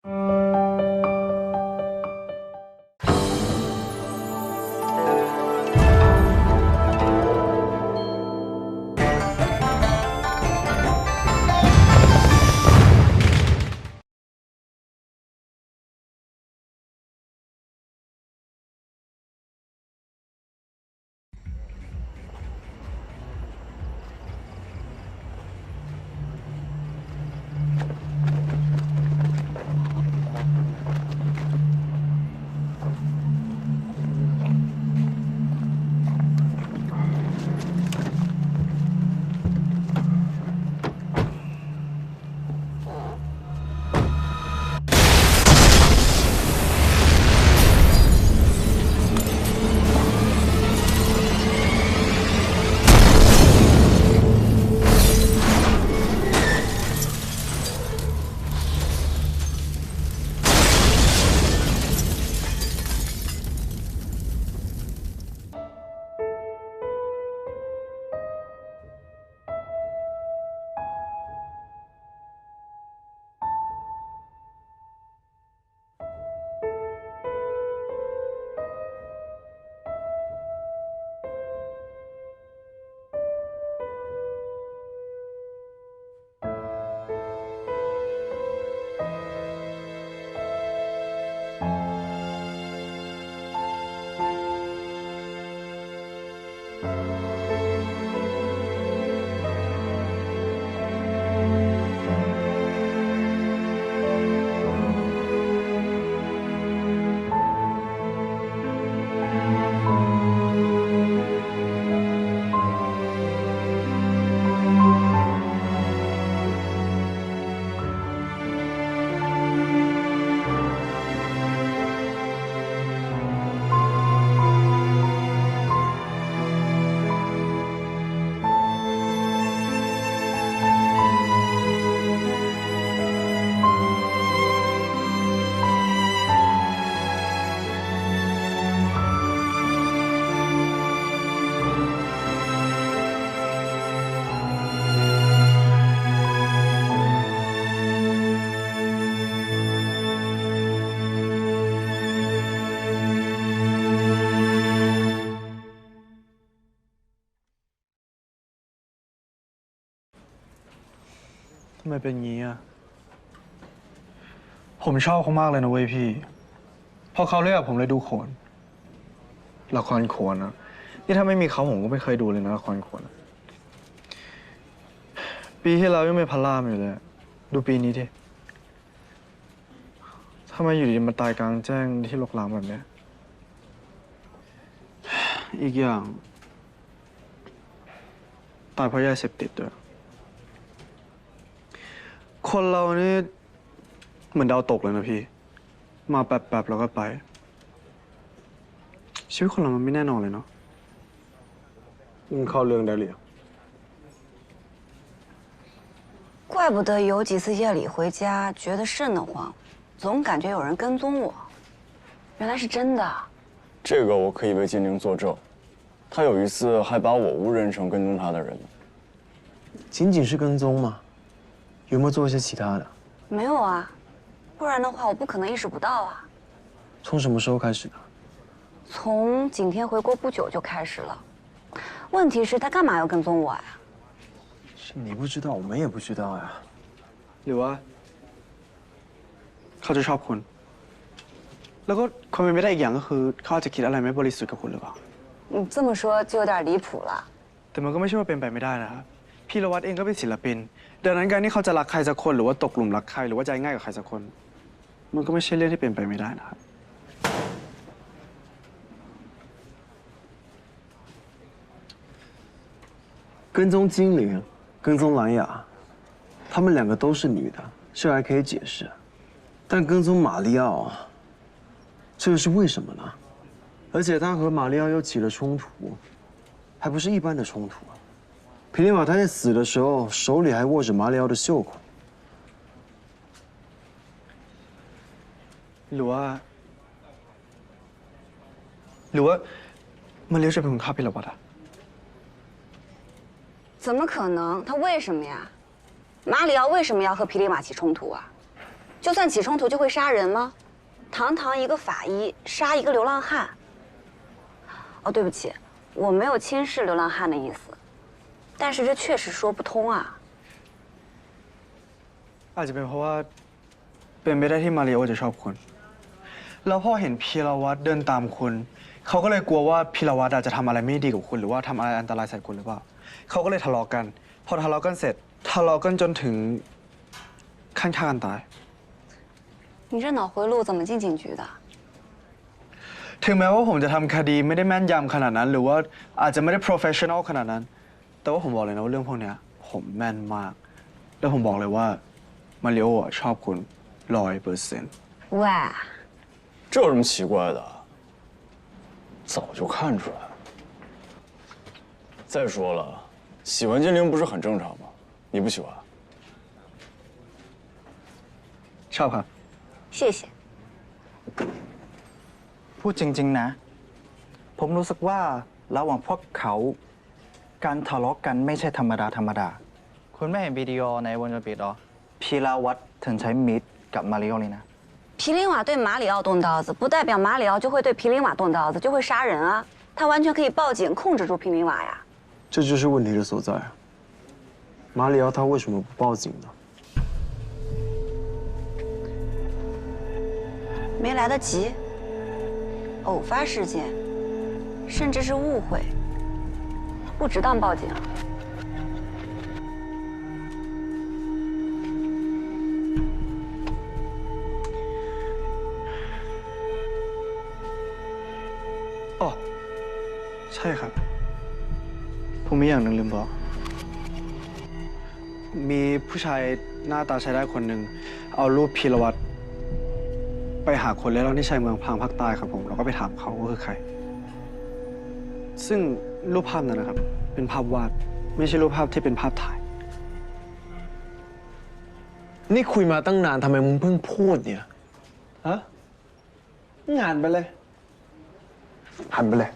ทำไมเป็นงี้อ่ะผมชอบเขามากเลยนะเว้ยพี่พอเขาเลือกผมเลยดูโขนละครโขนนะนี่ถ้าไม่มีเขาผมก็ไม่เคยดูเลยนะละครโขนปีที่แล้วยังเป็นพระรามอยู่เลยดูปีนี้ดิทำไมอยู่ดีมาตายกลางแจ้งที่รกร้างแบบนี้อีกอย่างตายเพราะยาเสพติดด้วยคนเรานี่เหมือนดาวตกเลยนะพี่มาแป๊บๆแล้วก็ไปชีวิตคนเรามันไม่แน่นอนเลยเนาะเข้าเรื่องได้เลย怪不得有几次夜里回家觉得瘆得慌，总感觉有人跟踪我。原来是真的。这个我可以为金玲作证，他有一次还把我误认成跟踪他的人。仅仅是跟踪吗？有没有做一些其他的？没有啊，不然的话我不可能意识不到啊。从什么时候开始的？从景天回国不久就开始了。问题是，他干嘛要跟踪我呀？是你不知道，我们也不知道呀。หรือว่าเขาจะชอบคุณแล้วก็ความเป็นไปได้อีกอย่างก็คือเขาอาจจะคิดอะไรไม่บริสุทธิ์กับคุณหรือเปล่า你这么说就有点离谱了。แต่มันก็ไม่ใช่ว่าเป็นไปไม่ได้นะครับพี่ละวัฒน์เองก็เป็นศิลปินดังนั้นการที่เขาจะรักใครสักคนหรือว่าตกหลุมรักใครหรือว่าใจง่ายกับใครสักคนมันก็ไม่ใช่เรื่องที่เป็นไปไม่ได้นะครับ跟踪精灵，跟踪兰雅，他们两个都是女的，这还可以解释。但跟踪马里奥，这又是为什么呢？而且他和马里奥又起了冲突，还不是一般的冲突。皮利马他在死的时候手里还握着马里奥的袖口。หรือว่ามันเลี้ยวจะเป็นคนฆ่าพี่ละวัฒน์อะ怎么可能？他为什么呀？马里奥为什么要和皮里马起冲突啊？就算起冲突就会杀人吗？堂堂一个法医杀一个流浪汉。哦，对不起，我没有轻视流浪汉的意思，但是这确实说不通啊。อาจจะเป็นเพราะว่าเป็นไปได้ที่มาริโอจะชอบคุณแล้วพอเห็นพีรวัตรเดินตามคุณเขาก็เลยกลัวว่าพีรวัตรอาจจะทำอะไรไม่ดีกับคุณหรือว่าทำอะไรอันตรายใส่คุณหรือเปล่าเขาก็เลยทะเลาะกัน พอทะเลาะกันเสร็จทะเลาะกันจนถึงขั้นฆ่ากันตาย你这脑回路怎么进警局的？ ถึงแม้ว่าผมจะทำคดีไม่ได้แม่นยำขนาดนั้น หรือว่าอาจจะไม่ได้ professional ขนาดนั้น แต่ว่าผมบอกเลยนะว่าเรื่องพวกเนี้ยผมแม่นมาก แล้วผมบอกเลยว่ามาริโอชอบคุณ100%喂，这有什么奇怪的？早就看出来了。再说了，喜欢精灵不是很正常吗？你不喜欢？ ชอบครับ 谢谢。 พูดจริงๆนะ ผมรู้สึกว่าระหว่างพวกเขาการทะเลาะกันไม่ใช่ธรรมดาคุณไม่เห็นวิดีโอในวงจรปิดหรอพีราวัตรถึงใช้มีดกับมาริโอเลยนะ皮林瓦对马里奥动刀子，不代表马里奥就会对皮林瓦动刀子，就会杀人啊！他完全可以报警控制住皮林瓦呀。这就是问题的所在啊。马里奥他为什么不报警呢？没来得及，偶发事件，甚至是误会，不值当报警啊。อ๋อใช่ครับ ผมมีอย่างหนึ่งลืมบอก มีผู้ชายหน้าตาใช้ได้คนหนึ่งเอารูปพีรวัตรไปหาคนเล่ร่อนที่ชายเมืองพางภาคใต้ครับผมแล้วก็ไปถามเขาว่าคือใคร ซึ่งรูปภาพนั้นนะครับ เป็นภาพวาดไม่ใช่รูปภาพที่เป็นภาพถ่าย นี่คุยมาตั้งนานทำไมมึงเพิ่งพูดเนี่ยฮะงานไปเลย หันไปเลย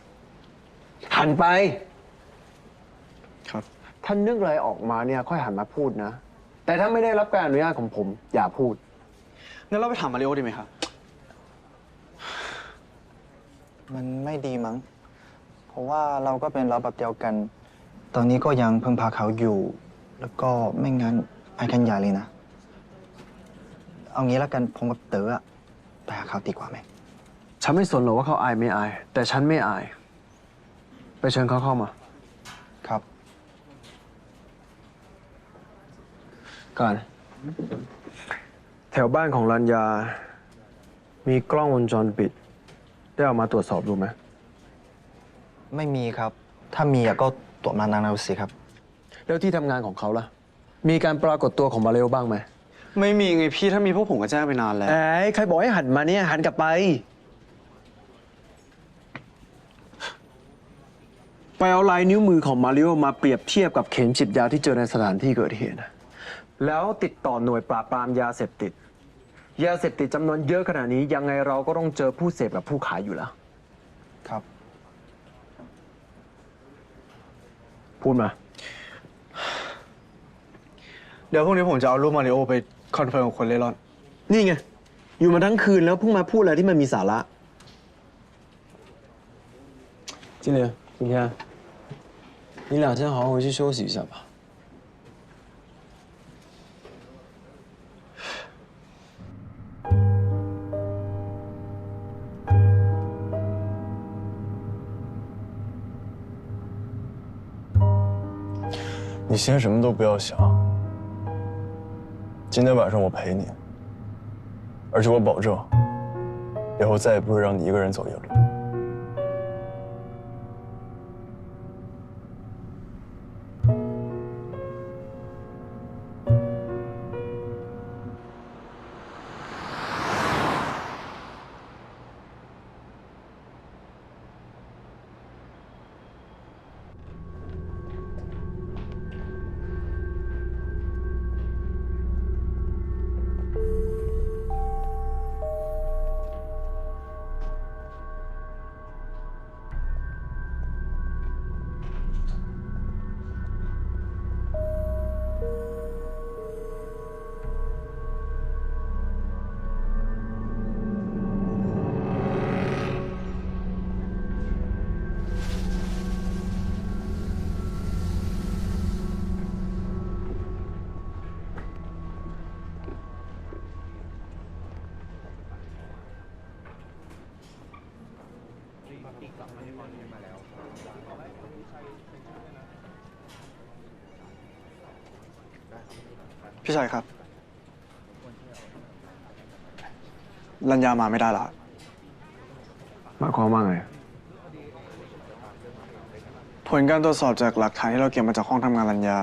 หันไป ครับ ถ้านึกอะไรออกมาเนี่ยค่อยหันมาพูดนะ แต่ถ้าไม่ได้รับการอนุญาตของผม อย่าพูด งั้นเราไปถามมาริโอดีไหมครับ มันไม่ดีมั้ง เพราะว่าเราก็เป็นระบบเดียวกัน ตอนนี้ก็ยังพึ่งพาเขาอยู่ แล้วก็ไม่งั้นไอ้กันใหญ่เลยนะ เอางี้แล้วกันผมกับเต๋ออะไปหาเขาดีกว่าไหม ฉันไม่สนหรอกว่าเขาอายไม่อาย แต่ฉันไม่อาย ไปเชิญเขาเข้ามา ครับ ก่อน แถวบ้านของรัญญา มีกล้องวงจรปิด ได้เอามาตรวจสอบดูไหม ไม่มีครับ ถ้ามีอะก็ตรวจมานานแล้วสิครับ แล้วที่ทำงานของเขาล่ะ มีการปรากฏตัวของมาเรลบ้างไหม ไม่มีไงพี่ถ้ามีพวกผมก็แจ้งไปนานแล้ว ใครบอกให้หันมาเนี่ยหันกลับไป ไปเอาลายนิ้วมือของมาริโอมาเปรียบเทียบกับเข็มฉีดยาที่เจอในสถานที่เกิดเหตุนะแล้วติดต่อหน่วยปราบปรามยาเสพติด ยาเสพติดจำนวนเยอะขนาดนี้ยังไงเราก็ต้องเจอผู้เสพกับผู้ขายอยู่แล้ว ครับ พูดมา เดี๋ยวพรุ่งนี้ผมจะเอารูปมาริโอไปคอนเฟิร์มกับคนเล่ร่อน นี่ไง อยู่มาทั้งคืนแล้วเพิ่งมาพูดอะไรที่มันมีสาระ金莲，今天你2天好好回去休息一下吧。你先什么都不要想，今天晚上我陪你，而且我保证，以后再也不会让你一个人走夜路。พี่ชายครับ รัญญามาไม่ได้ละ หมายความว่าไง ผลการตรวจสอบจากหลักฐานที่เราเก็บมาจากห้องทำงานรัญญา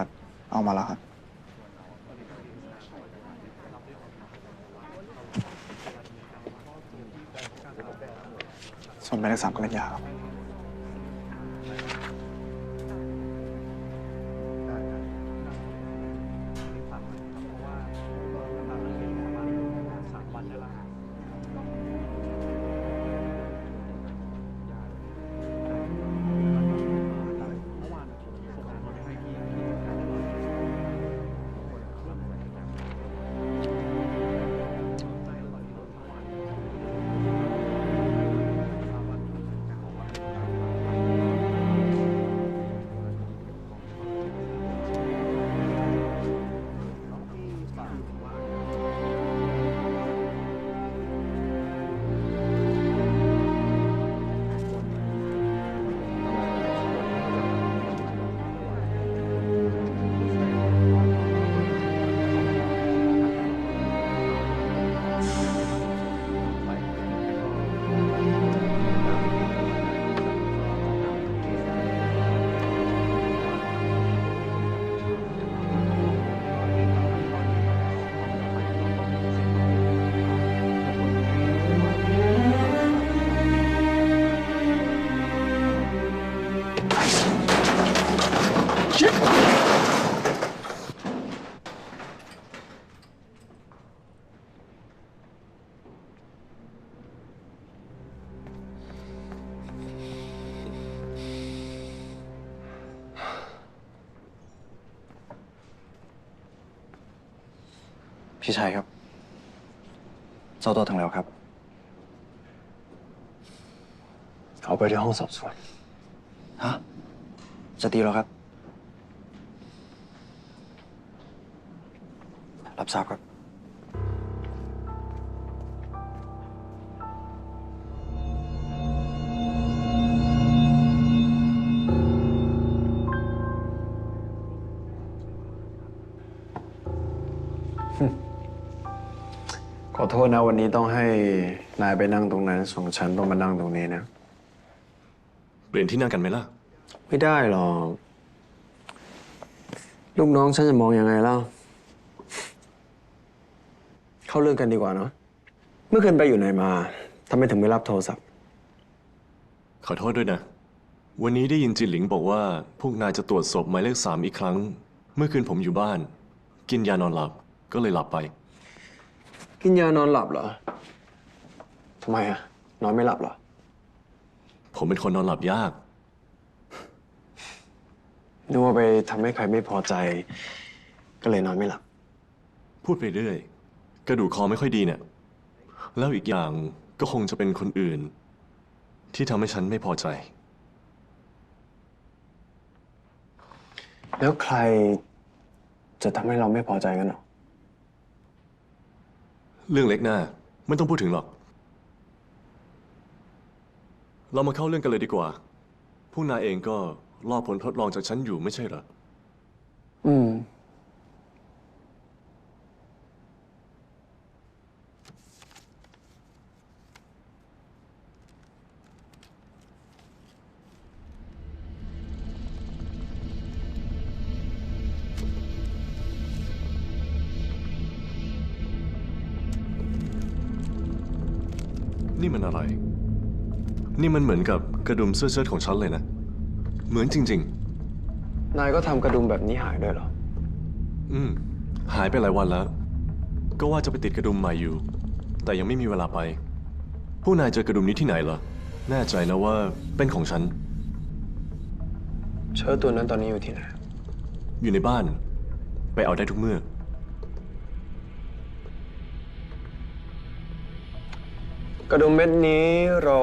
เอามาแล้วครับ ส่วนหมายเลข3ก็รัญญาครับ พี่ชายครับ เจ้าตัวถึงแล้วครับ เอาไปที่ห้องสอบสวน ฮะ จะดีแล้วครับ รับทราบครับ ขอโทษนะวันนี้ต้องให้นายไปนั่งตรงนั้นส่วนฉันต้องมานั่งตรงนี้นะ เปลี่ยนที่นั่งกันไหมล่ะ ไม่ได้หรอก ลูกน้องฉันจะมองยังไงเล่า เข้าเรื่องกันดีกว่าเนาะ เมื่อคืนไปอยู่ไหนมาทำไมถึงไม่รับโทรศัพท์ ขอโทษด้วยนะ วันนี้ได้ยินจินหลิงบอกว่า พวกนายจะตรวจศพหมายเลข3อีกครั้ง เมื่อคืนผมอยู่บ้าน กินยานอนหลับก็เลยหลับไป กินยานอนหลับเหรอ ทำไมอะนอนไม่หลับเหรอ ผมเป็นคนนอนหลับยาก นึกว่าไปทำให้ใครไม่พอใจ ก็เลยนอนไม่หลับ พูดไปเรื่อย กระดูกคอไม่ค่อยดีเนี่ย แล้วอีกอย่างก็คงจะเป็นคนอื่น ที่ทำให้ฉันไม่พอใจ แล้วใครจะทำให้เราไม่พอใจกันหรอ เรื่องเล็กหน้าไม่ต้องพูดถึงหรอก เรามาเข้าเรื่องกันเลยดีกว่า พวกนายเองก็รอผลทดลองจากฉันอยู่ไม่ใช่เหรอ อืม นี่มันอะไร นี่มันเหมือนกับกระดุมเสื้อเชิ้ตของฉันเลยนะ เหมือนจริง นายก็ทำกระดุมแบบนี้หายด้วยเหรอ ๆ หายไปหลายวันแล้ว ก็ว่าจะไปติดกระดุมใหม่อยู่ แต่ยังไม่มีเวลาไป พวกนายเจอกระดุมนี้ที่ไหนเหรอ แน่ใจนะว่าเป็นของฉัน เชิ้ตตัวนั้นตอนนี้อยู่ที่ไหน อยู่ในบ้าน ไปเอาได้ทุกเมื่อ กระดุมเม็ดนี้เรา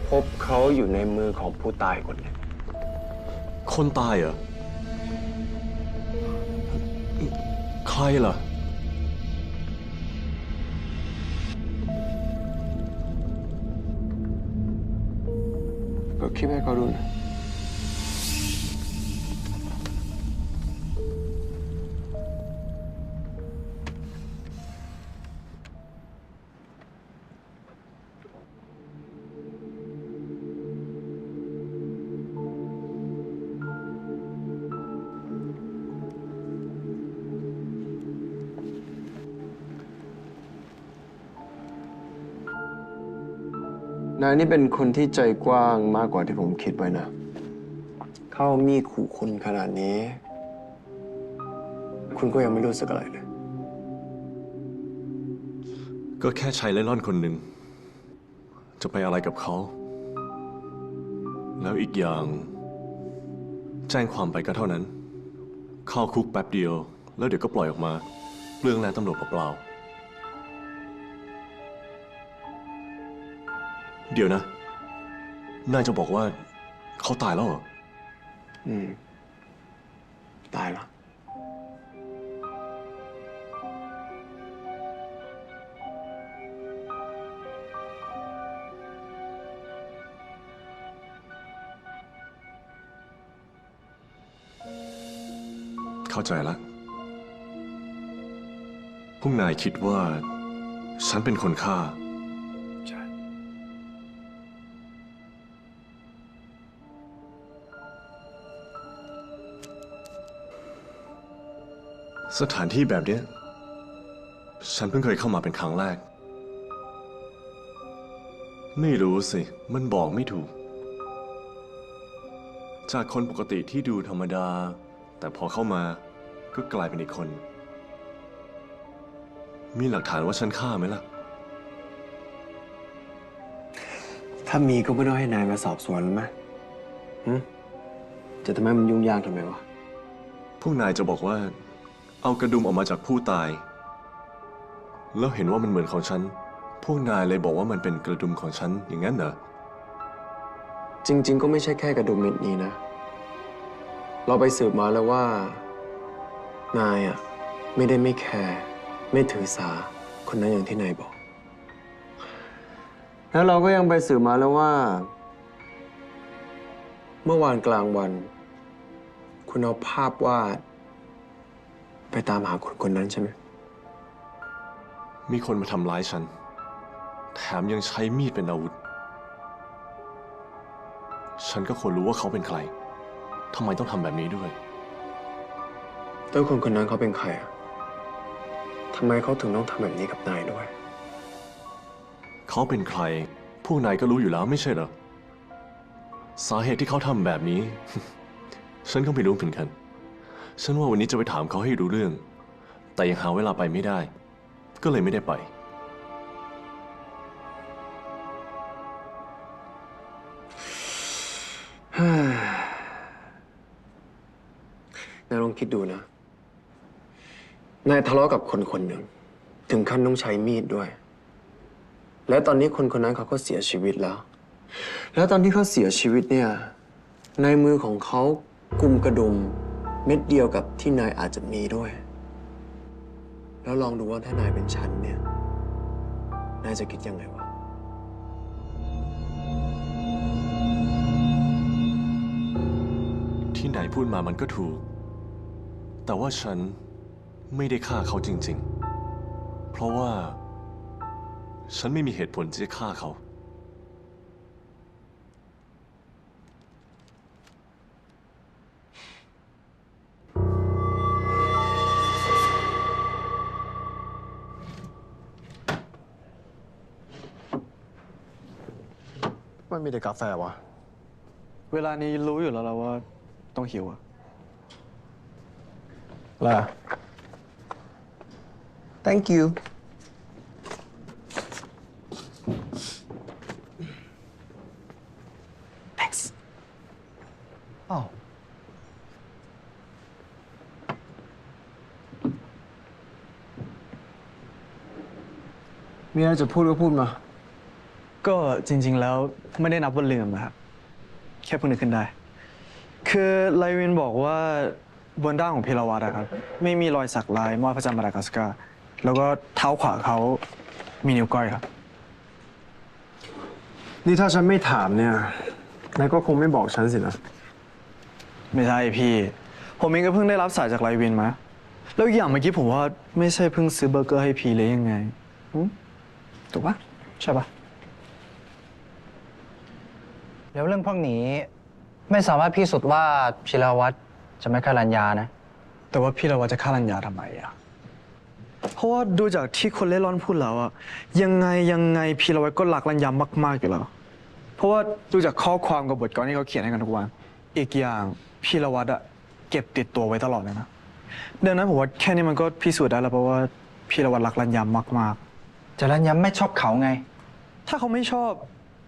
พบเขาอยู่ในมือของผู้ตายคนหนึ่ง คนตายเหรอ ใครล่ะ ก็คลิปให้เขาดูนะ นายนี่เป็นคนที่ใจกว้างมากกว่าที่ผมคิดไว้นะ เข้ามีดขู่คุณขนาดนี้ คุณก็ยังไม่รู้สึกอะไรเลย ก็แค่ชายเล่ร่อนคนหนึ่ง จะไปอะไรกับเขา แล้วอีกอย่าง แจ้งความไปก็เท่านั้น เข้าคุกแป๊บเดียว แล้วเดี๋ยวก็ปล่อยออกมาเรื่องแรงตำรวจเปล่าๆเดี๋ยวนะ นายจะบอกว่าเขาตายแล้วเหรอ ตายแล้ว เข้าใจละพวกนายคิดว่า ฉันเป็นคนฆ่า ใช่ สถานที่แบบเนี้ยฉันเพิ่งเคยเข้ามาเป็นครั้งแรก ไม่รู้สิ มันบอกไม่ถูก จากคนปกติที่ดูธรรมดา แต่พอเข้ามาก็กลายเป็นอีกคน มีหลักฐานว่าฉันฆ่าไหมล่ะ ถ้ามีก็ไม่ต้องให้นายมาสอบสวนแล้วไหมจะทำให้มันยุ่งยากทำไมวะ พวกนายจะบอกว่า เอากระดุมออกมาจากผู้ตาย แล้วเห็นว่ามันเหมือนของฉัน พวกนายเลยบอกว่ามันเป็นกระดุมของฉันอย่างนั้นเหรอ จริง ๆ ก็ไม่ใช่แค่กระดุมเม็ดนี้นะ เราไปสืบมาแล้วว่า นายอ่ะไม่ได้ไม่แคร์ไม่ถือสาคนนั้นอย่างที่นายบอก แล้วเราก็ยังไปสืบมาแล้วว่า เมื่อวานกลางวัน คุณเอาภาพวาดไปตามหาคนคนนั้นใช่ไหม มีคนมาทำร้ายฉัน แถมยังใช้มีดเป็นอาวุธ ฉันก็ควรรู้ว่าเขาเป็นใคร ทำไมต้องทำแบบนี้ด้วย แล้วคนคนนั้นเขาเป็นใครอ่ะทำไมเขาถึงต้องทำแบบนี้กับนายด้วย เขาเป็นใคร พวกนายก็รู้อยู่แล้วไม่ใช่เหรอ สาเหตุที่เขาทำแบบนี้ ฉันก็ไม่รู้เหมือนกัน ฉันว่าวันนี้จะไปถามเขาให้รู้เรื่อง แต่ยังหาเวลาไปไม่ได้ ก็เลยไม่ได้ไป นายลองคิดดูนะ นายทะเลาะกับคนคนหนึ่ง ถึงขั้นต้องใช้มีดด้วย และตอนนี้คนคนนั้นเขาก็เสียชีวิตแล้ว แล้วตอนที่เขาเสียชีวิตเนี่ย ในมือของเขากุมกระดุมเม็ดเดียวกับที่นายอาจจะมีด้วย แล้วลองดูว่าถ้านายเป็นฉันเนี่ย นายจะคิดยังไงวะ ที่นายพูดมามันก็ถูก แต่ว่าฉันไม่ได้ฆ่าเขาจริงๆ เพราะว่า ฉันไม่มีเหตุผลที่จะฆ่าเขา มันมีแต่กาแฟวะ เวลานี้รู้อยู่แล้วเราว่าต้องหิวอะ ล่ะ Thank you อ้าวมีอะไรจะพูดก็พูดมา ก็จริง ๆ แล้วไม่ได้นับว่าลืมนะครับ แค่เพิ่งนึกขึ้นได้ คือไลวินบอกว่าบนด้านของพิรวัตรอะครับ ไม่มีรอยสักลายมอดพระจันทร์มาดากัสการ์แล้วก็เท้าขวาเขามีนิ้วก้อยครับ นี่ถ้าฉันไม่ถามเนี่ย นายก็คงไม่บอกฉันสินะ ไม่ใช่พี่ ผมเองก็เพิ่งได้รับสายจากไลวินมา แล้วอีกอย่างเมื่อกี้ผมว่าไม่ใช่เพิ่งซื้อเบอร์เกอร์ให้พี่เลยยังไงถูกปะใช่ปะ แล้วเรื่องพวกนี้ไม่สามารถพิสูจน์ว่าพิรวัตรจะไม่ฆ่ารัญญานะ แต่ว่าพี่รวัตรจะฆ่ารัญญาทำไมอะเพราะว่าดูจากที่คนเล่ร่อนพูดแล้วอะยังไงพี่รวัตรก็รักรัญญามากๆอยู่แล้ว เพราะว่าดูจากข้อความกับบทกลอนที่เขาเขียนให้กันทุกวัน อีกอย่างพีรวัตรอะเก็บติดตัวไว้ตลอดเลยนะดังนั้นผมว่าแค่นี้มันก็พิสูจน์ได้แล้วเพราะว่าพีรวัตรรักรัญญามาก แต่รัญญาไม่ชอบเขาไง ๆ ถ้าเขาไม่ชอบ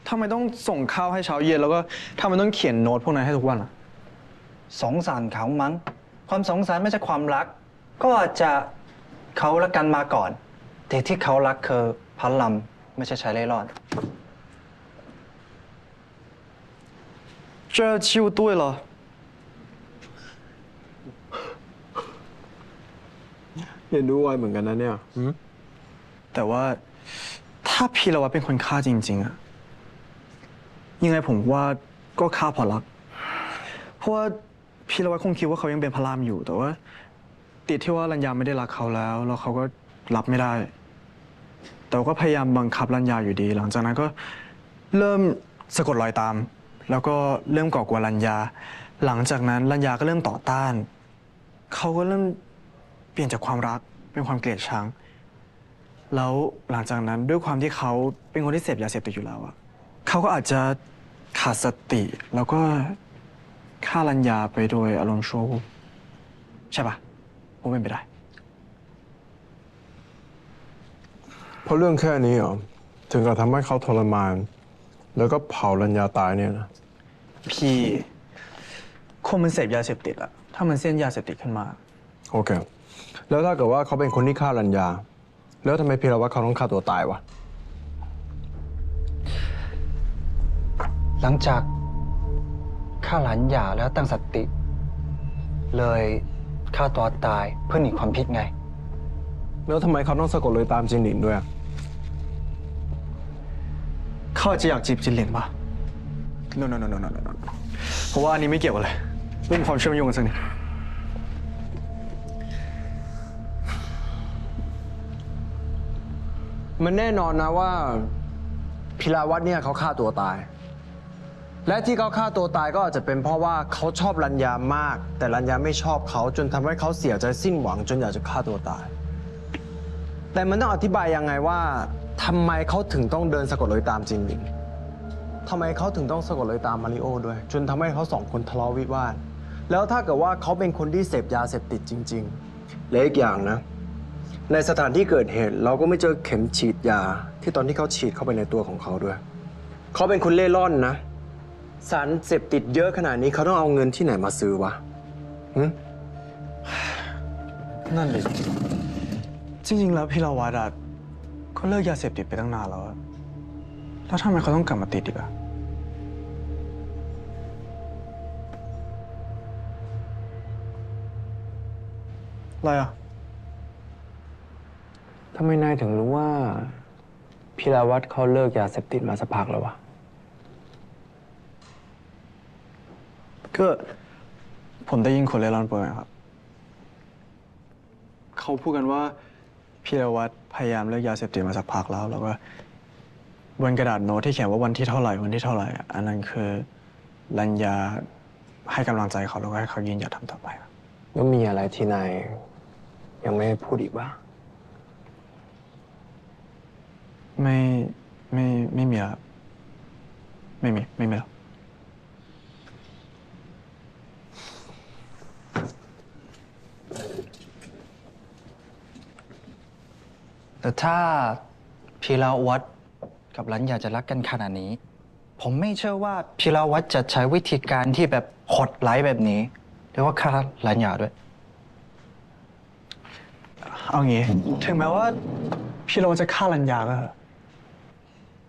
ทำไมต้องส่งข้าวให้เช้าเย็นแล้วก็ทำไมต้องเขียนโน้ตพวกนั้นให้ทุกวันอะ สงสารเขามั้ง ความสงสารไม่ใช่ความรัก ก็อาจจะเขารักกันมาก่อน แต่ที่เขารักคือพันลำไม่ใช่ชายเล่ร่อน 这就对了เรียนรู้ไวเหมือนกันนะเนี่ย แต่ว่าถ้าพีรวัตรเป็นคนฆ่าจริงๆอะยังไงผมว่าก็ฆ่าเพราะรัก เพราะว่าพีรวัตรคงคิดว่าเขายังเป็นพระรามอยู่ แต่ว่าติดที่ว่ารัญญาไม่ได้รักเขาแล้วเขาก็รับไม่ได้ แต่ก็พยายามบังคับรัญญาอยู่ดี หลังจากนั้นก็เริ่มสะกดรอยตาม แล้วก็เริ่มก่อกวนรัญญา หลังจากนั้นรัญญาก็เริ่มต่อต้าน เขาก็เริ่มเปลี่ยนจากความรักเป็นความเกลียดชัง แล้วหลังจากนั้นด้วยความที่เขาเป็นคนที่เสพยาเสพติดอยู่แล้วอะเขาก็อาจจะขาดสติแล้วก็ฆ่ารัญญาไปโดยอารมณ์ชั่ววูบใช่ปะผมเป็นไปได้ เพราะเรื่องแค่นี้เหรอถึงกับทำให้เขาทรมาน แล้วก็เผารัญญาตายเนี่ยนะ พี่คนมันเสพยาเสพติดอะถ้ามันเส้นยาเสพติดขึ้นมา โอเค แล้วถ้าเกิดว่าเขาเป็นคนที่ฆ่ารัญญา แล้วทำไมพีรวัตรเขาต้องฆ่าตัวตายวะ หลังจากฆ่าหลานหย่าแล้วตั้งสติ เลยฆ่าตัวตายเพื่อหนีความผิดไง แล้วทำไมเขาต้องสะกดรอยตามจินหลินด้วยอะ เขาอาจจะอยากจีบจินเหลียนปะ no no no no no no เพราะว่าอันนี้ไม่เกี่ยวกันเลยไม่มีความเชื่อมโยงกันสักนิด มันแน่นอนนะว่าพิราวัตรเนี่ยเขาฆ่าตัวตาย และที่เขาฆ่าตัวตายก็อาจจะเป็นเพราะว่าเขาชอบรัญญามาก แต่รัญญาไม่ชอบเขาจนทำให้เขาเสียใจสิ้นหวังจนอยากจะฆ่าตัวตาย แต่มันต้องอธิบายยังไงว่าทำไมเขาถึงต้องเดินสะกดรอยตามจินหลิงทำไมเขาถึงต้องสะกดรอยตามมาริโอด้วย จนทำให้เขาสองคนทะเลาะวิวาทแล้วถ้าเกิดว่าเขาเป็นคนที่เสพยาเสพติดจริงๆและอีกอย่างนะ ในสถานที่เกิดเหตุเราก็ไม่เจอเข็มฉีดยาที่ตอนที่เขาฉีดเข้าไปในตัวของเขาด้วย เขาเป็นคนเล่ร่อนนะสารเสพติดเยอะขนาดนี้เขาต้องเอาเงินที่ไหนมาซื้อวะหึ นั่นเลยจริงๆแล้วพีรวัตรอะก็เลิกยาเสพติดไปตั้งนานแล้วอะแล้วทำไมเขาต้องกลับมาติดอีกอะอะไรอะ ทำไมนายถึงรู้ว่าพิราวัตรเขาเลิกยาเสพติดมาสักพักแล้ววะ ก็ผมได้ยินคนเล่ร่อนเปิดครับ เขาพูดกันว่าพีรวัตรพยายามเลิกยาเสพติดมาสักพักแล้วก็บนกระดาษโน้ตที่เขียนว่าวันที่เท่าไหร่วันที่เท่าไหร่อะอันนั้นคือรัญญาให้กำลังใจเขาแล้วก็ให้เขายืนหยัดทำต่อไปครับ แล้วมีอะไรที่นายยังไม่พูดอีกบ้าง ไม่มีแล้วครับไม่มีแล้ว แต่ถ้าพีราวัตรกับรัญญาจะรักกันขนาดนี้ ผมไม่เชื่อว่าพีราวัตรจะใช้วิธีการที่แบบโหดร้ายแบบนี้หรือว่าฆ่ารัญญาด้วย เอางี้ถึงแม้ว่าพีรวัตรจะฆ่ารัญญาก็เถอะ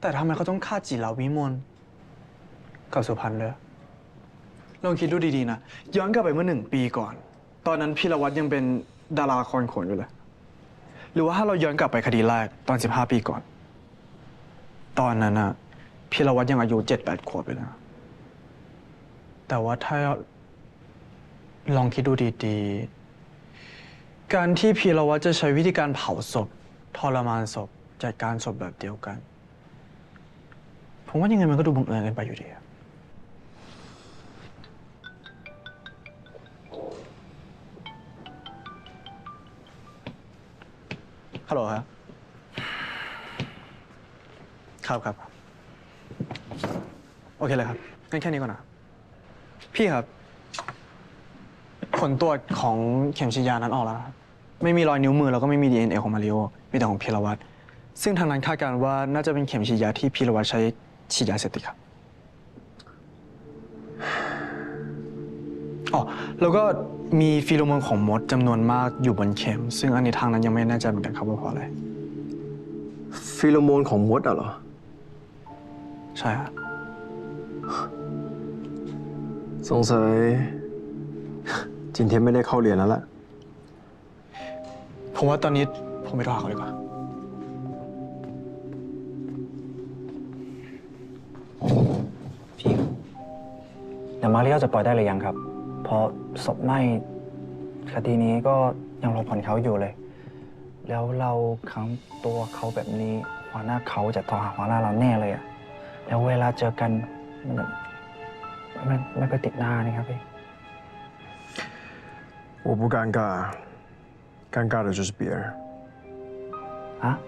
แต่ทำไมเขาต้องฆ่าจิราวิมลกับสุพรรณด้วยลองคิดดูดีๆนะย้อนกลับไปเมื่อ1 ปีก่อน ตอนนั้นพีรวัตรยังเป็นดาราละครโขนอยู่เลยหรือว่าถ้าเราย้อนกลับไปคดีแรกตอน15 ปีก่อน ตอนนั้นอะพีรวัตรยังอายุ7-8 ขวบอยู่เลยนะแต่ว่าถ้าลองคิดดูดีๆการที่พีรวัตรจะใช้วิธีการเผาศพทรมานศพจัดการศพแบบเดียวกันผมว่ายังไงมันก็ดูบังเอิญเกินไปอยู่ดีอะฮัลโหลครับ ครับ โอเคเลยครับงั้นแค่นี้ก่อนนะพี่ครับ ผลตรวจของเข็มฉีดยานั้นออกแล้วนะครับไม่มีรอยนิ้วมือแล้วก็ไม่มี DNA ของมาริโอมีแต่ของพีรวัตรซึ่งทางนั้นคาดการณ์ว่าน่าจะเป็นเข็มฉีดยาที่พีรวัตรใช้ฉีดยาเสพติดครับอ๋อแล้วก็มีฟีโรโมนของมดจำนวนมากอยู่บนเข็ม ซึ่งอันนี้ทางนั้นยังไม่แน่ใจเหมือนกันครับว่าเพราะอะไร ฟีโรโมนของมดอะเหรอ ใช่ครับ สงสัย今天ไม่ได้เข้าเรียนแล้วล่ะ ผมว่าตอนนี้ผมไปโทรหาเขาดีกว่า พี่ครับเดี๋ยวมาริโอจะปล่อยได้หรือยังครับ เพราะศพไหม้คดีนี้ก็ยังรอผลเขาอยู่เลย แล้วเราขังตัวเขาแบบนี้หัวหน้าเขาจะโทรหาหัวหน้าเราแน่เลยอะแล้วเวลาเจอกันมันไม่ค่อยติดหน้านี่ครับพี่我不尴尬，尴尬的就是别人。啊？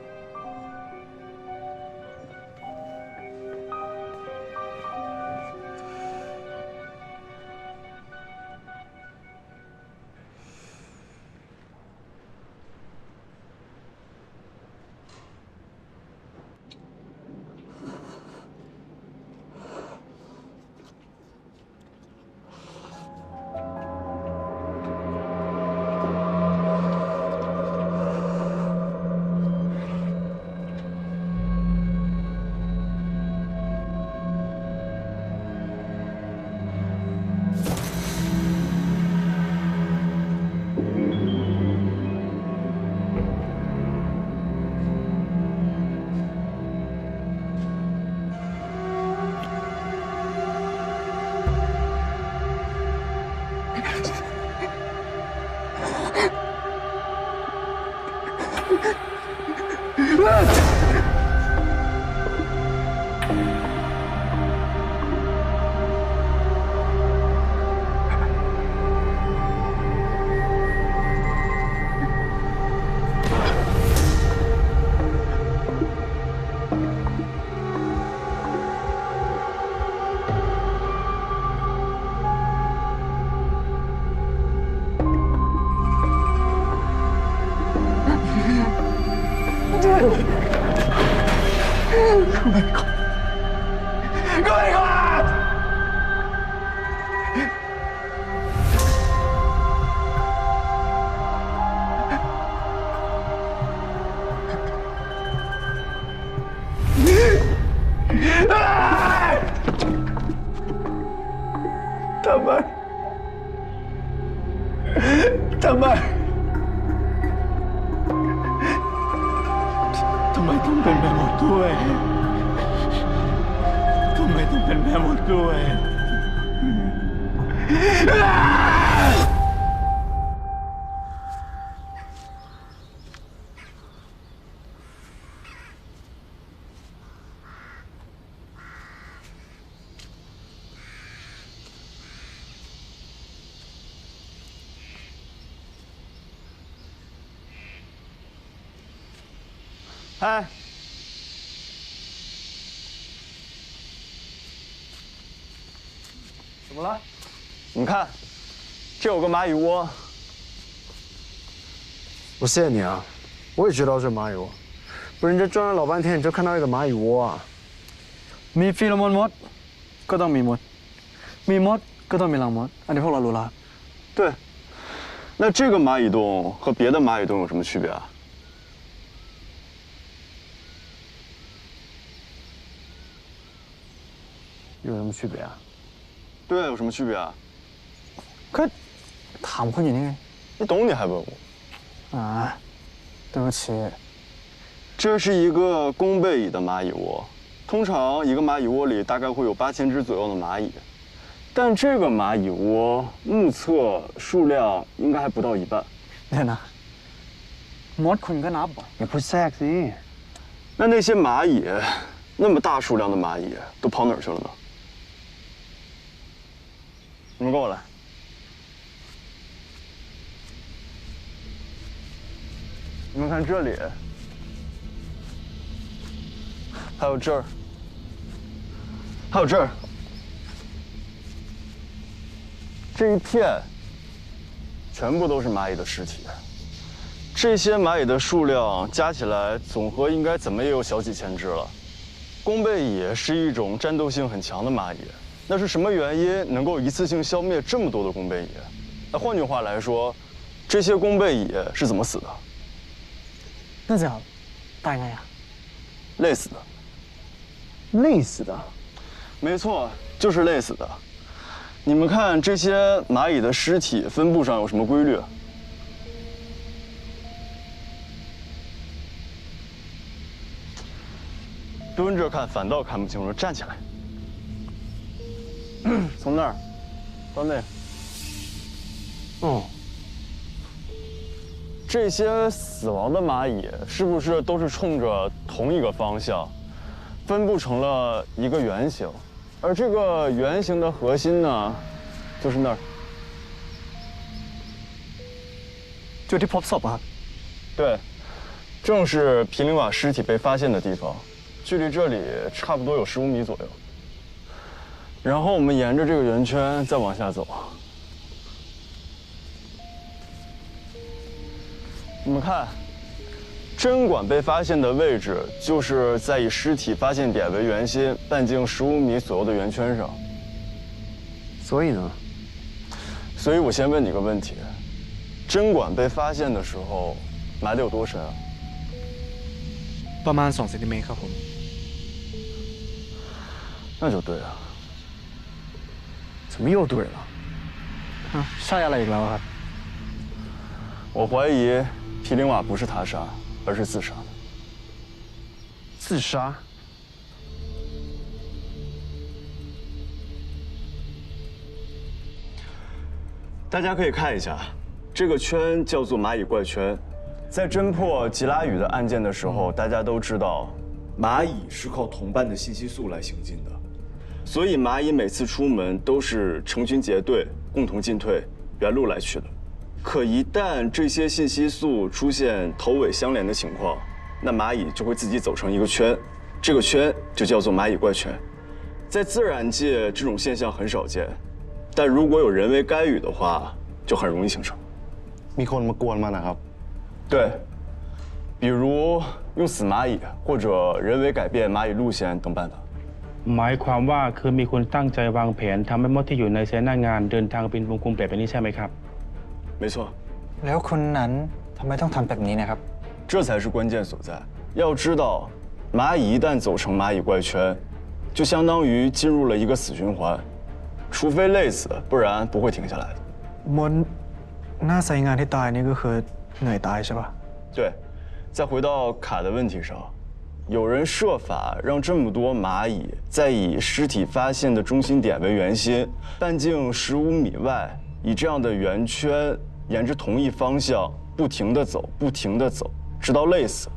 ทำไมต้องเป็นแม่หมดด้วยทำไมต้องเป็นแม่หมดด้วย 嗨，怎么了？你看，这有个蚂蚁窝。我谢谢你啊，我也知道这蚂蚁窝，不是你这转了老半天，你就看到一个蚂蚁窝啊？ มีฟีโรโมนมดก็ต้องมีมด มีมดก็ต้องมีรังมด อันนี้พวกเรารู้แล้ว 对，那这个蚂蚁洞和别的蚂蚁洞有什么区别啊？ 有什么区别啊？对啊，有什么区别啊？ ก็ถามคุณอยู่นี่ไง 你懂你还问我？ อ่า对不起这是一个弓背蚁的蚂蚁窝，通常一个蚂蚁窝里大概会有8000只左右的蚂蚁，但这个蚂蚁窝目测数量应该还不到一半。 เดี๋ยวนะมดคุณก็นับเหรอ 也不 sexy。那些蚂蚁，那么大数量的蚂蚁都跑哪儿去了呢？你们跟我来。你们看这里，还有这儿，还有这儿，这一片全部都是蚂蚁的尸体。这些蚂蚁的数量加起来，总和应该怎么也有小几千只了。弓背蚁是一种战斗性很强的蚂蚁，那是什么原因能够一次性消灭这么多的弓背蚁？那换句话来说，这些弓背蚁是怎么死的？ นั่นสิครับตายไงอะ累死的。累死的。没错，就是累死的。你们看这些蚂蚁的尸体分布上有什么规律？蹲着看反倒看不清楚，站起来，从那儿到那。哦，这些死亡的蚂蚁是不是都是冲着同一个方向，分布成了一个圆形？而这个圆形的核心呢，就是那儿。จุดที่พบศพอะครับ 对，正是皮林瓦尸体被发现的地方，距离这里差不多有15米左右。然后我们沿着这个圆圈再往下走。你们看，针管被发现的位置就是在以尸体发现点为圆心、半径15米左右的圆圈上。所以呢？所以我先问你个问题：针管被发现的时候埋得有多深啊？ ประมาณ2 เซนติเมตรครับผม 那就对了。怎么又对了？ ใช่อะไรอีกแล้วครับ 我怀疑皮林瓦不是他杀，而是自杀的。自杀？大家可以看一下，这个圈叫做蚂蚁怪圈。在侦破吉拉语的案件的时候，大家都知道，蚂蚁是靠同伴的信息素来行进的，所以蚂蚁每次出门都是成群结队，共同进退，原路来去的。可一旦这些信息素出现头尾相连的情况，那蚂蚁就会自己走成一个圈，这个圈就叫做蚂蚁怪圈。在自然界，这种现象很少见，但如果有人为干预的话，就很容易形成。 มีคนมากวนมันนะครับ 对，比如用死蚂蚁或者人为改变蚂蚁路线等办法。 หมายความว่าคือมีคนตั้งใจวางแผนทำให้มดที่อยู่ในเซนหน้างานเดินทางเป็นวงกลมแปลกแบบนี้ใช่ไหมครับ 没错， แล้วคนนั้นทำไมต้องทำแบบนี้นะครับ 这才是关键所在。要知道，蚂蚁一旦走成蚂蚁怪圈，就相当于进入了一个死循环，除非累死，不然不会停下来的。 บนหน้าไซงานที่ตายนี่ก็คือเหนื่อยตายใช่ปะ 对，再回到卡的问题上，有人设法让这么多蚂蚁在以尸体发现的中心点为圆心，半径15米外，以这样的圆圈沿着同一方向不停地走，不停地走，直到累死。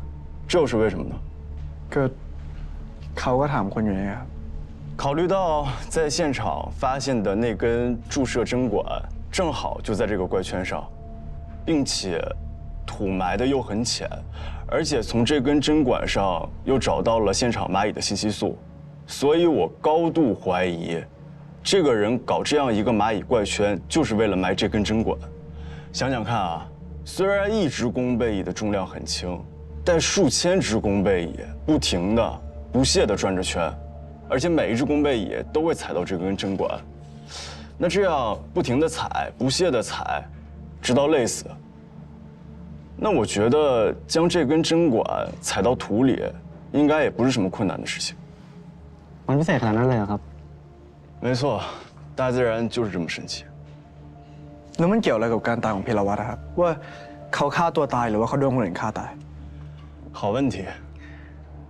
这又是为什么呢？ ก็เขาก็ถามคนอยู่นะครับ 考虑到在现场发现的那根注射针管正好就在这个怪圈上，并且土埋的又很浅，而且从这根针管上又找到了现场蚂蚁的信息素，所以我高度怀疑，这个人搞这样一个蚂蚁怪圈就是为了埋这根针管。想想看啊，虽然一只弓背蚁的重量很轻，但数千只弓背蚁不停的、不懈的转着圈。 而且每一只弓背蚁都会踩到这根针管，那这样不停地踩、不懈地踩，直到累死。那我觉得将这根针管踩到土里，应该也不是什么困难的事情。 มันพิเศษขนาดนั้นเลยเหรอครับ 没错，大自然就是这么神奇。 แล้วมันเกี่ยวอะไรกับการตายของพีรวัตรครับว่าเขาฆ่าตัวตายหรือว่าเขาโดนคนอื่นฆ่าตาย 好问题，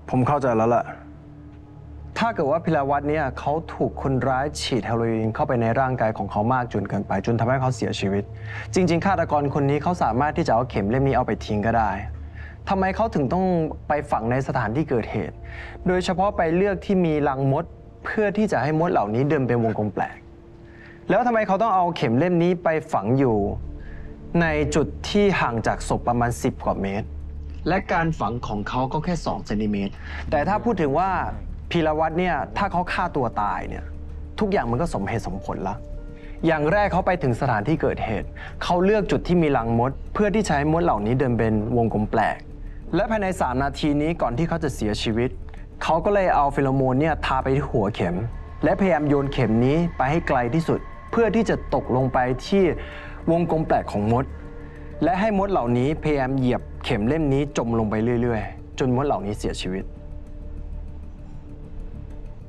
ผมเข้าใจแล้วแหละ ถ้าเกิดว่าพิรวัตรเนี่ยเขาถูกคนร้ายฉีดเฮโรอีนเข้าไปในร่างกายของเขามากจนเกินไปจนทำให้เขาเสียชีวิต จริง ๆฆาตกรคนนี้เขาสามารถที่จะเอาเข็มเล่มนี้เอาไปทิ้งก็ได้ทำไมเขาถึงต้องไปฝังในสถานที่เกิดเหตุ โดยเฉพาะไปเลือกที่มีรังมดเพื่อที่จะให้มดเหล่านี้เดินเป็นวงกลมแปลก แล้วทำไมเขาต้องเอาเข็มเล่มนี้ไปฝังอยู่ ในจุดที่ห่างจากศพประมาณ10 กว่าเมตร และการฝังของเขาก็แค่2 เซนติเมตรแต่ถ้าพูดถึงว่าพีรวัตรเนี่ยถ้าเขาฆ่าตัวตายเนี่ยทุกอย่างมันก็สมเหตุสมผลละ อย่างแรกเขาไปถึงสถานที่เกิดเหตุ เขาเลือกจุดที่มีรังมด เพื่อที่จะให้มดเหล่านี้เดินเป็นวงกลมแปลก และภายใน3 นาทีนี้ก่อนที่เขาจะเสียชีวิต เขาก็เลยเอาเฟโรโมนเนี่ยทาไปที่หัวเข็ม และพยายามโยนเข็มนี้ไปให้ไกลที่สุด เพื่อที่จะตกลงไปที่วงกลมแปลกของมด และให้มดเหล่านี้พยายามเหยียบเข็มเล่มนี้จมลงไปเรื่อยๆ จนมดเหล่านี้เสียชีวิต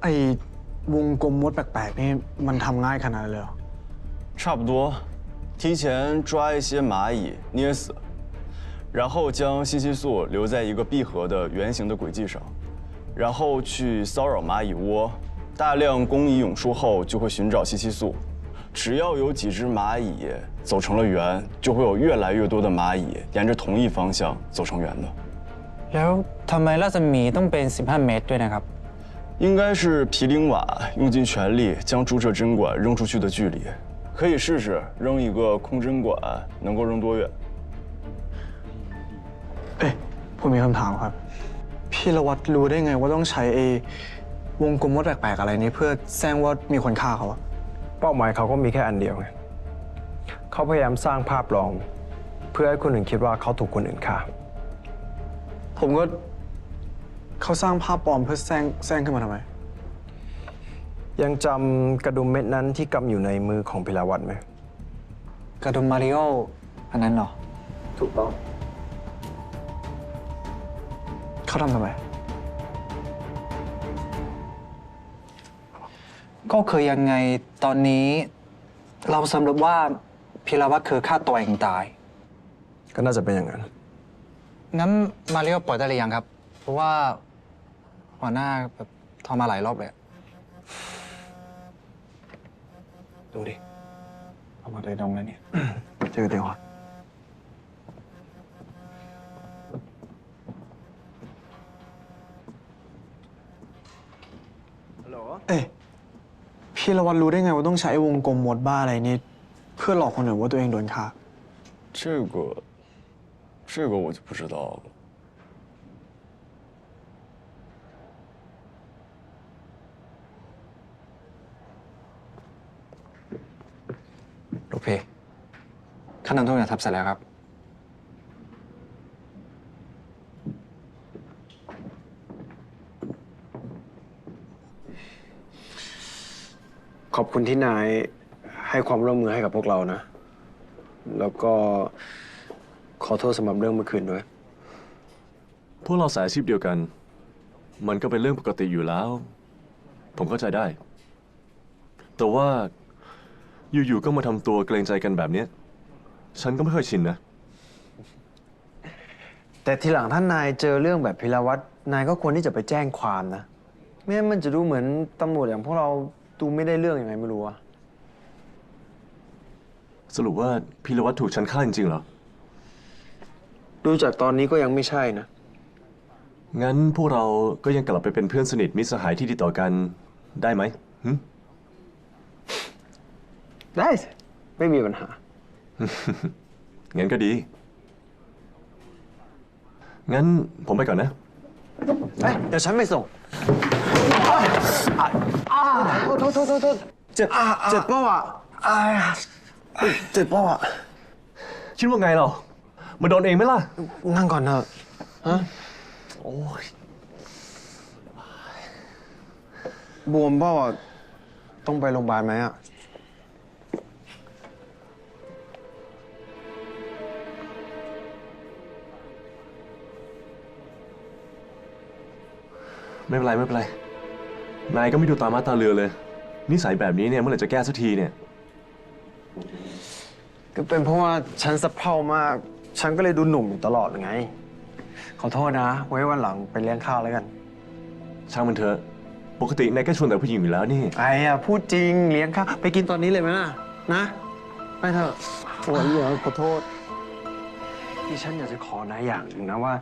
ไอ้วงกลมมดแปลกๆนี่มันทำง่ายขนาดนั้นเลยเหรอ差不多，提前抓一些蚂蚁捏死，然后将信息素留在一个闭合的圆形的轨迹上，然后去骚扰蚂蚁窝。大量工蚁涌出后，就会寻找信息素。只要有几只蚂蚁走成了圆，就会有越来越多的蚂蚁沿着同一方向走成圆的。แล้วทำไมรัศมีต้องเป็น15 เมตรด้วยนะครับ应该是皮灵瓦用尽全力将注射针管扔出去的距离，可以试试扔一个空针管能够扔多远。เอ๊ะผมมีคำถามครับพี่ละวัดรู้ได้ไงว่าต้องใช้ไอ้วงกลมมดแปลกๆอะไรนี้เพื่อแซงว่ามีคนฆ่าเขาอะเป้าหมายเขาก็มีแค่อันเดียวไงเขาพยายามสร้างภาพปลอม เพื่อให้คนอื่นคิดว่าเขาถูกคนอื่นฆ่า ผมก็เขาสร้างภาพปลอมเพื่อแซงขึ้นมาทำไมยังจำกระดุมเม็ดนั้นที่กำอยู่ในมือของพิลาวัตไหมกระดุมมาริโออันนั้นเหรอถูกต้องเขาทำไมก็คือยังไงตอนนี้เราสรุปว่าพิรวัตรคือฆ่าตัวเองตายก็น่าจะเป็นอย่างนั้นงั้นมาริโอปล่อยได้หรือยังครับเพราะว่าหัวหน้าแบบทรมาหลายรอบเลยดูดิเอามาเลยดองแล้วเนี่ยเจอเดี๋ยวฮัลโหลเอ๊ะพี่ละวัดรู้ได้ไงว่าต้องใช้วงกลมมดบ้าอะไรนี่เพื่อหลอกคนอื่นว่าตัวเองโดนฆ่า这个我就不知道了。ลูกเพขั้นตอนทุกอย่างทำเสร็จแล้วครับขอบคุณที่นายให้ความร่วมมือให้กับพวกเรานะแล้วก็ขอโทษสำหรับเรื่องเมื่อคืนด้วยพวกเราสายอาชีพเดียวกัน มันก็เป็นเรื่องปกติอยู่แล้ว ผมเข้าใจได้ แต่ว่าอยู่ๆก็มาทำตัวเกรงใจกันแบบนี้ฉันก็ไม่ค่อยชินนะแต่ทีหลังท่านนายเจอเรื่องแบบพิรวัตรนายก็ควรที่จะไปแจ้งความนะไม่งั้นมันจะดูเหมือนตำรวจอย่างพวกเราดูไม่ได้เรื่องยังไงไม่รู้อะสรุปว่าพิรวัตรถูกฉันฆ่าจริงๆเหรอดูจากตอนนี้ก็ยังไม่ใช่นะงั้นพวกเราก็ยังกลับไปเป็นเพื่อนสนิทมิตรสหายที่ดีต่อกันได้ไหมได้สิไม่มีปัญหา งั้นก็ดีงั้นผมไปก่อนนะเดี๋ยวฉันไปส่งโทษเจ็บเปล่าอ่ะเจ็บเปล่าอ่ะคิดว่าไงเรามาโดนเองไหมล่ะนั่งก่อนเถอะฮะโอ้ยบวมเปล่าอ่ะต้องไปโรงพยาบาลไหมอ่ะไม่เป็นไรไม่เป็นไรนายก็ไม่ดูตามาตาเรือเลยนิสัยแบบนี้เนี่ยเมื่อไหร่จะแก้สักทีเนี่ยก็เป็นเพราะว่าฉันสะเพร่ามากฉันก็เลยดูหนุ่มอยู่ตลอดไงขอโทษนะไว้วันหลังไปเลี้ยงข้าวแล้วกันช่างมันเถอะปกตินายก็ชวนแต่ผู้หญิงอยู่แล้วนี่ไอ้อะพูดจริงเลี้ยงข้าวไปกินตอนนี้เลยไหมล่ะนะไปเถอะโอ้ยขอโทษที่ฉันอยากจะขอนายอย่างหนึ่งนะว่า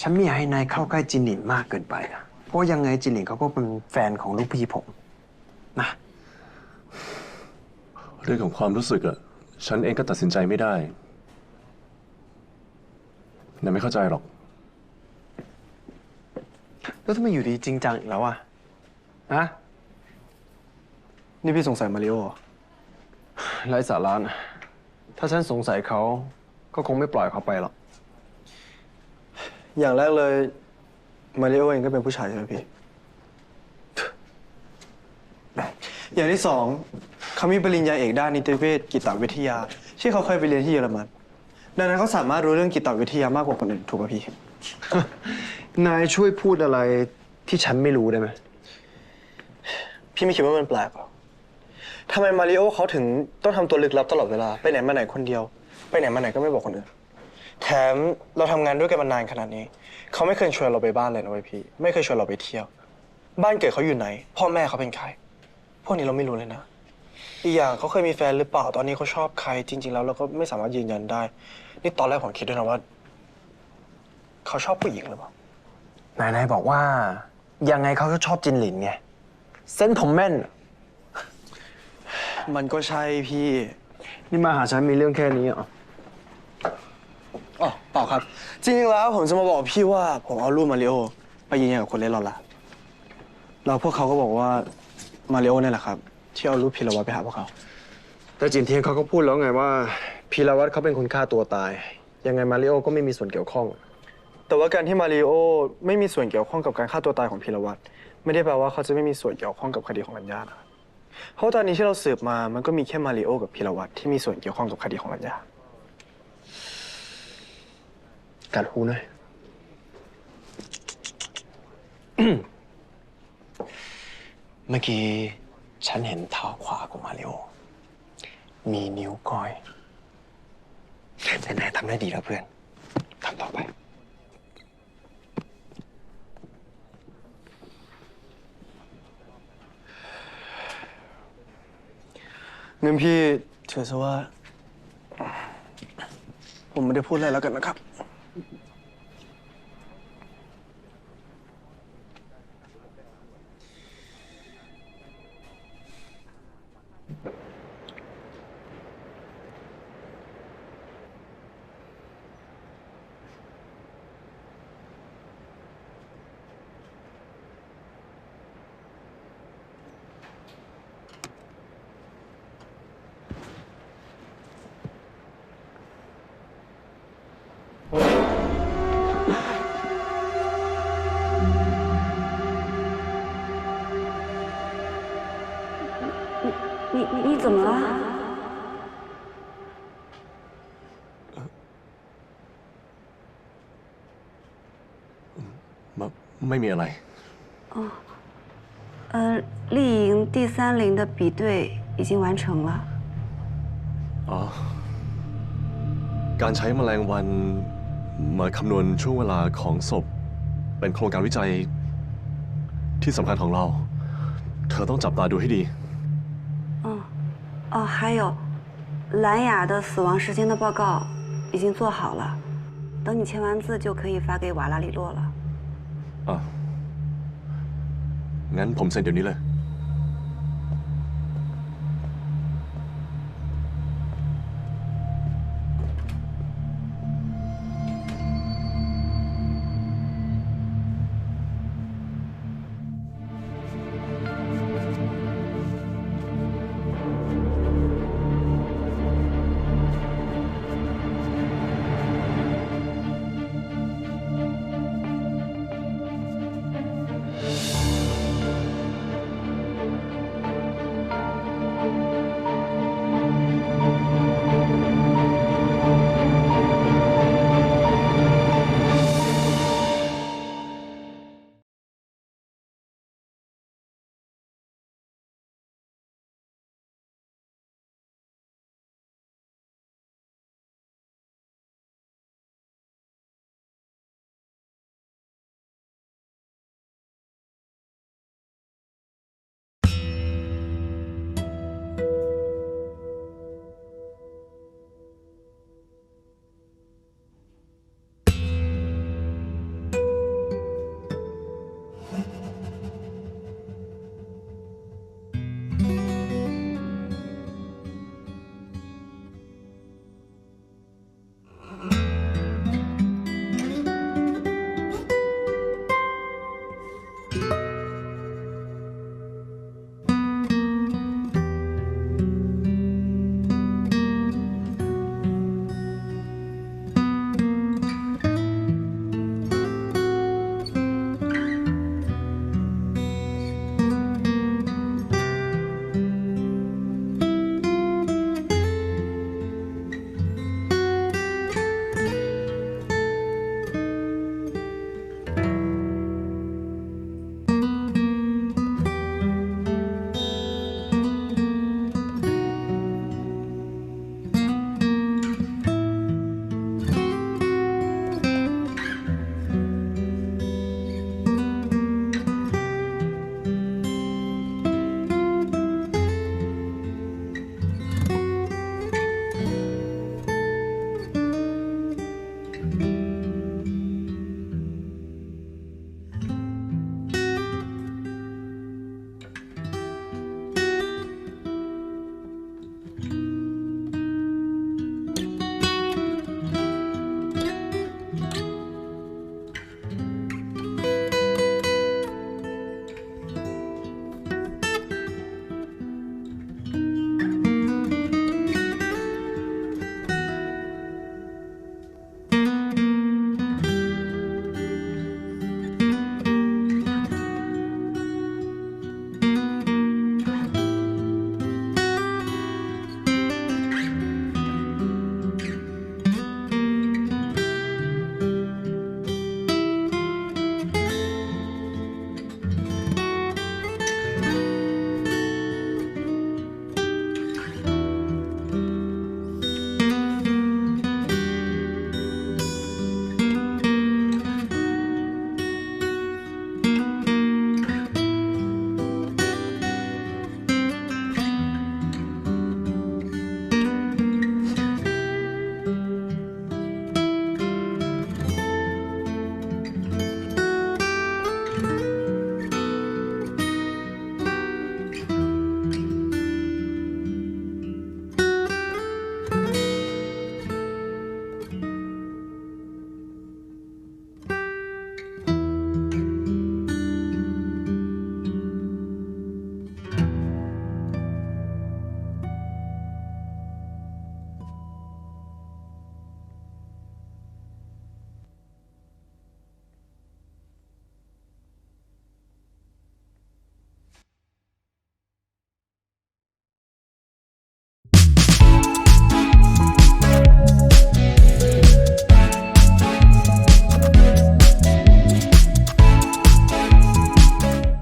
ฉันไม่อยากให้นายเข้าใกล้จินหลินมากเกินไปนะเพราะยังไงจินหลินเขาก็เป็นแฟนของลูกพี่ผมนะเรื่องของความรู้สึกอะฉันเองก็ตัดสินใจไม่ได้นายไม่เข้าใจหรอกแล้วทำไมอยู่ดีจริงจังอีกแล้วอะนี่พี่สงสัยมาริโอ ไร้สาระนะถ้าฉันสงสัยเขาก็คงไม่ปล่อยเขาไปหรอก อย่างแรกเลยมาริโอเองก็เป็นผู้ชายใช่ไหมพี่ อย่างที่สองเขามีปริญญาเอกด้านนิติเวชกิตวิทยา ที่เขาเคยไปเรียนที่เยอรมันดังนั้นเขาสามารถรู้เรื่องกิตวิทยามากกว่าคนอื่นถูกป่ะพี่ นายช่วยพูดอะไรที่ฉันไม่รู้ได้ไหม พี่ไม่คิดว่ามันแปลกหรอทำไมมาริโอเขาถึงต้องทำตัวลึกลับตลอดเวลาไปไหนมาไหนคนเดียว ไปไหนมาไหนก็ไม่บอกคนอื่นแถมเราทำงานด้วยกันมานานขนาดนี้เขาไม่เคยชวนเราไปบ้านเลยนะเว้ยพี่ไม่เคยชวนเราไปเที่ยว บ้านเกิดเขาอยู่ไหน พ่อแม่เขาเป็นใครพวกนี้เราไม่รู้เลยนะอีกอย่างเขาเคยมีแฟนหรือเปล่าตอนนี้เขาชอบใครจริง ๆ แล้วเราก็ไม่สามารถยืนยันได้นี่ตอนแรกผมคิดด้วยนะว่าเขาชอบผู้หญิงหรือเปล่า นายบอกว่ายังไงเขาก็ชอบจินหลินไงเส้นผมแม่น มันก็ใช่พี่ นี่มาหาฉันมีเรื่องแค่นี้เหรอ อ๋อเปล่าครับ จริงๆแล้วผมจะมาบอกพี่ว่าผมเอารูปมาริโอไปยืนยันกับคนเล่นหลอดละแล้วพวกเขาก็บอกว่ามาริโอเนี่ยแหละครับที่เอารูปพีรวัตรไปหาพวกเขา แต่จินเทียนเขาก็พูดแล้วไงว่าพีรวัตรเขาเป็นคนฆ่าตัวตาย ยังไงมาริโอก็ไม่มีส่วนเกี่ยวข้อง แต่ว่าการที่มาริโอไม่มีส่วนเกี่ยวข้องกับการฆ่าตัวตายของพีรวัตรไม่ได้แปลว่าเขาจะไม่มีส่วนเกี่ยวข้องกับคดีของรัญญานะเพราะตอนนี้ที่เราสืบมามันก็มีแค่มาริโอกับพีรวัตรที่มีส่วนเกี่ยวข้องกับคดีของรัญญา กัดหูหน่อย เมื่อกี้ฉันเห็นเท้าขวาของมาริโอ มีนิ้วก้อยแต่นายทำได้ดีแล้วเพื่อน ทำต่อไป งั้นพี่ถือซะว่า ผมไม่ได้พูดอะไรแล้วกันนะครับ你怎么了？ ไม่มีอะไร 丽莹第3龄的比对已经完成了。 อ๋อ การใช้แมลงวันมาคำนวณช่วงเวลาของศพ เป็นโครงการวิจัยที่สำคัญของเรา เธอต้องจับตาดูให้ดี 哦，还有，兰雅的死亡时间的报告已经做好了，等你签完字就可以发给瓦拉里洛了。 อ่ะ งั้นผมเซ็นเดี๋ยวนี้เลย